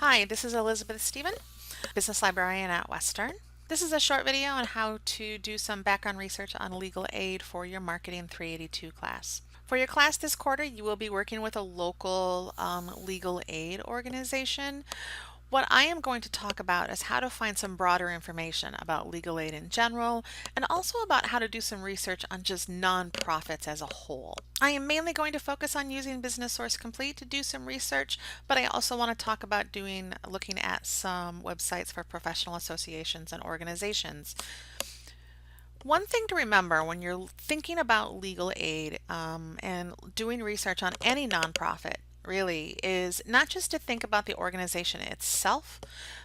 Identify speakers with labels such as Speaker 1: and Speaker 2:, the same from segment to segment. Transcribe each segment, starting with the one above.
Speaker 1: Hi, this is Elizabeth Stephen, business librarian at Western. This is a short video on how to do some background research on legal aid for your Marketing 382 class. For your class this quarter, you will be working with a local legal aid organization. What I am going to talk about is how to find some broader information about legal aid in general, and also about how to do some research on just nonprofits as a whole. I am mainly going to focus on using Business Source Complete to do some research, but I also want to talk about looking at some websites for professional associations and organizations. One thing to remember when you're thinking about legal aid and doing research on any nonprofit really is not just to think about the organization itself,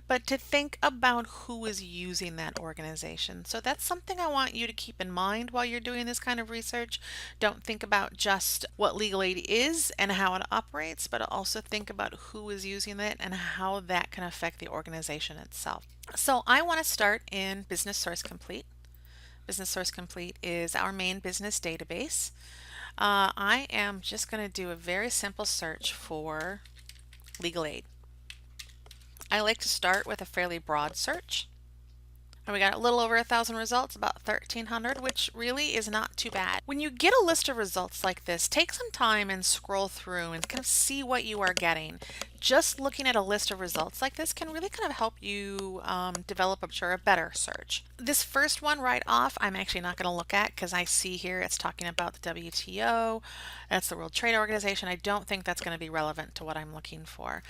Speaker 1: but to think about who is using that organization. So that's something I want you to keep in mind while you're doing this kind of research. Don't think about just what legal aid is and how it operates, but also think about who is using it and how that can affect the organization itself. So I want to start in Business Source Complete. Business Source Complete is our main business database. I am just going to do a very simple search for legal aid. I like to start with a fairly broad search. And we got a little over 1,000 results, about 1,300, which really is not too bad. When you get a list of results like this, take some time and scroll through and kind of see what you are getting. Just looking at a list of results like this can really kind of help you develop, I'm sure, a better search. This first one right off, I'm actually not going to look at because I see here it's talking about the WTO, that's the World Trade Organization. I don't think that's going to be relevant to what I'm looking for.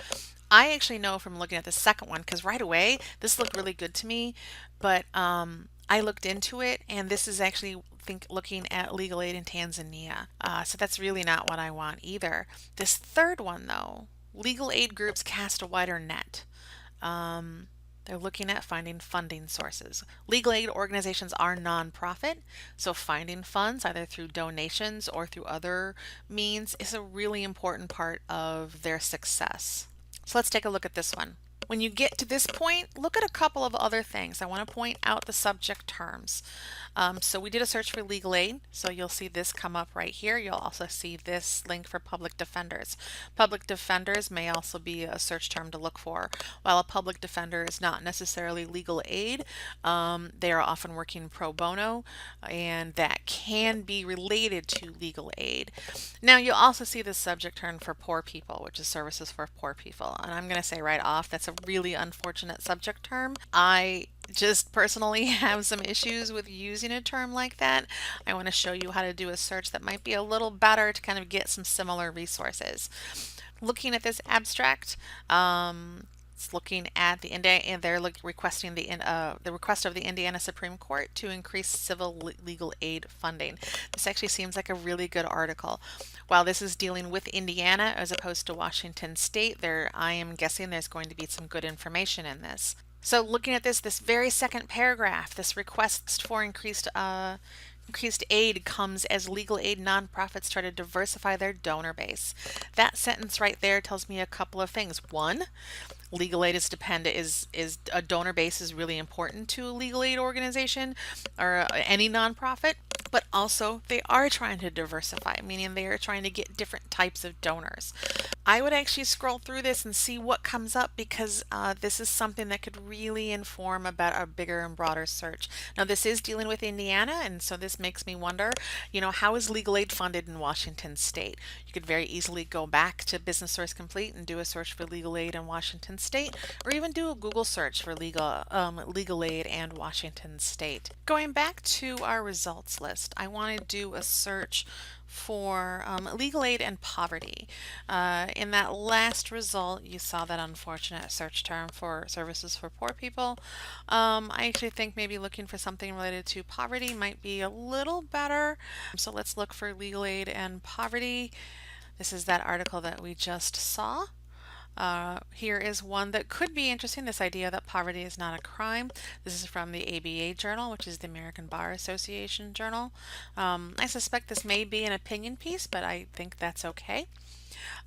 Speaker 1: I actually know from looking at the second one, because right away this looked really good to me, but I looked into it, and this is actually looking at legal aid in Tanzania. So that's really not what I want either. This third one, though, legal aid groups cast a wider net. They're looking at finding funding sources. Legal aid organizations are nonprofit, so finding funds either through donations or through other means is a really important part of their success. So let's take a look at this one. When you get to this point, look at a couple of other things. I want to point out the subject terms. So we did a search for legal aid, so you'll see this come up right here. You'll also see this link for public defenders. Public defenders may also be a search term to look for. While a public defender is not necessarily legal aid, they are often working pro bono, and that can be related to legal aid. Now you'll also see the subject term for poor people, which is services for poor people. And I'm going to say right off, that's a really unfortunate subject term. I just personally have some issues with using a term like that. I want to show you how to do a search that might be a little better to kind of get some similar resources. Looking at this abstract, it's looking at the India, and they're requesting the request of the Indiana Supreme Court to increase civil legal aid funding. This actually seems like a really good article. While this is dealing with Indiana as opposed to Washington State, I am guessing there's going to be some good information in this. So looking at this very second paragraph, this request for increased aid comes as legal aid nonprofits try to diversify their donor base. That sentence right there tells me a couple of things. One, legal aid is a donor base is really important to a legal aid organization or any nonprofit. But also they are trying to diversify, meaning they are trying to get different types of donors. I would actually scroll through this and see what comes up because this is something that could really inform about a bigger and broader search. Now this is dealing with Indiana, and so this makes me wonder, how is legal aid funded in Washington State? You could very easily go back to Business Source Complete and do a search for legal aid in Washington State, or even do a Google search for legal aid and Washington State. Going back to our results list, I want to do a search for legal aid and poverty. In that last result, you saw that unfortunate search term for services for poor people. I actually think maybe looking for something related to poverty might be a little better. So let's look for legal aid and poverty. This is that article that we just saw. Here is one that could be interesting, this idea that poverty is not a crime. This is from the ABA Journal, which is the American Bar Association Journal. I suspect this may be an opinion piece, but I think that's okay.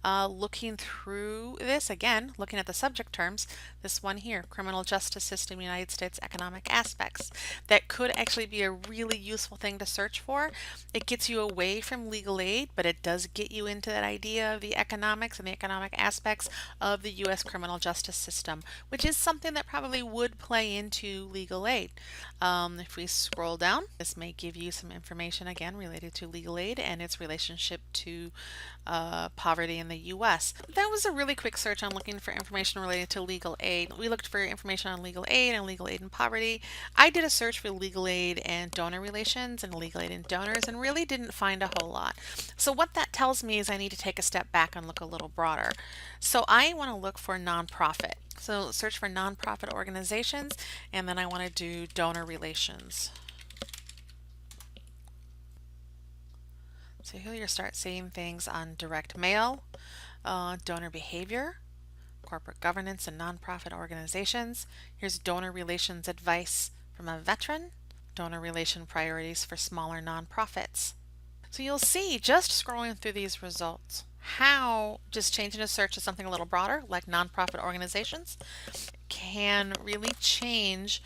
Speaker 1: looking through this again, looking at the subject terms, this one here, criminal justice system, United States economic aspects, that could actually be a really useful thing to search for. It gets you away from legal aid, but it does get you into that idea of the economics and the economic aspects of the U.S. criminal justice system, which is something that probably would play into legal aid. If we scroll down, this may give you some information again related to legal aid and its relationship to poverty in the U.S. That was a really quick search on looking for information related to legal aid. We looked for information on legal aid and poverty. I did a search for legal aid and donor relations and legal aid and donors and really didn't find a whole lot. So what that tells me is I need to take a step back and look a little broader. So I want to look for nonprofit. So search for nonprofit organizations, and then I want to do donor relations. So here you start seeing things on direct mail, donor behavior, corporate governance and nonprofit organizations. Here's donor relations advice from a veteran, donor relation priorities for smaller nonprofits. So you'll see just scrolling through these results how just changing a search to something a little broader like nonprofit organizations can really change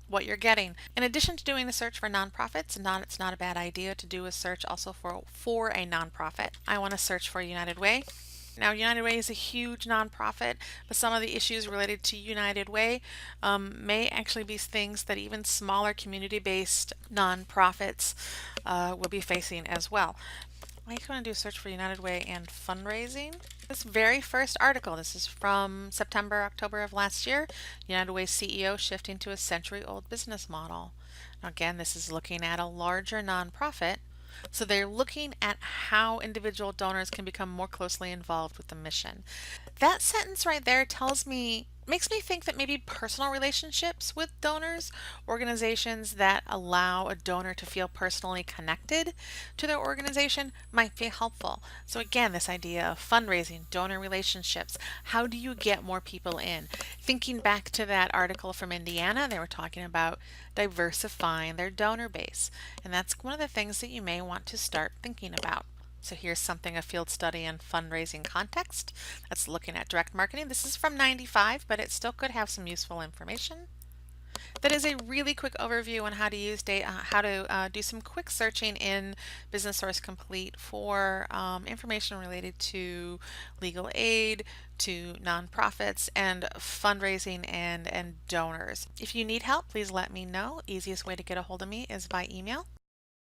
Speaker 1: what you're getting. In addition to doing the search for nonprofits, it's not a bad idea to do a search also for a nonprofit. I want to search for United Way. Now, United Way is a huge nonprofit, but some of the issues related to United Way may actually be things that even smaller community-based nonprofits will be facing as well. I'm going to do a search for United Way and fundraising. This very first article, this is from September, October of last year, United Way CEO shifting to a century-old business model. Now again, this is looking at a larger nonprofit. So they're looking at how individual donors can become more closely involved with the mission. That sentence right there makes me think that maybe personal relationships with donors, organizations that allow a donor to feel personally connected to their organization might be helpful. So again, this idea of fundraising, donor relationships, how do you get more people in? Thinking back to that article from Indiana, they were talking about diversifying their donor base. And that's one of the things that you may want to start thinking about. So here's something, a field study in fundraising context. That's looking at direct marketing. This is from 95, but it still could have some useful information. That is a really quick overview on how to use data, how to do some quick searching in Business Source Complete for information related to legal aid, to nonprofits, and fundraising and donors. If you need help, please let me know. Easiest way to get a hold of me is by email.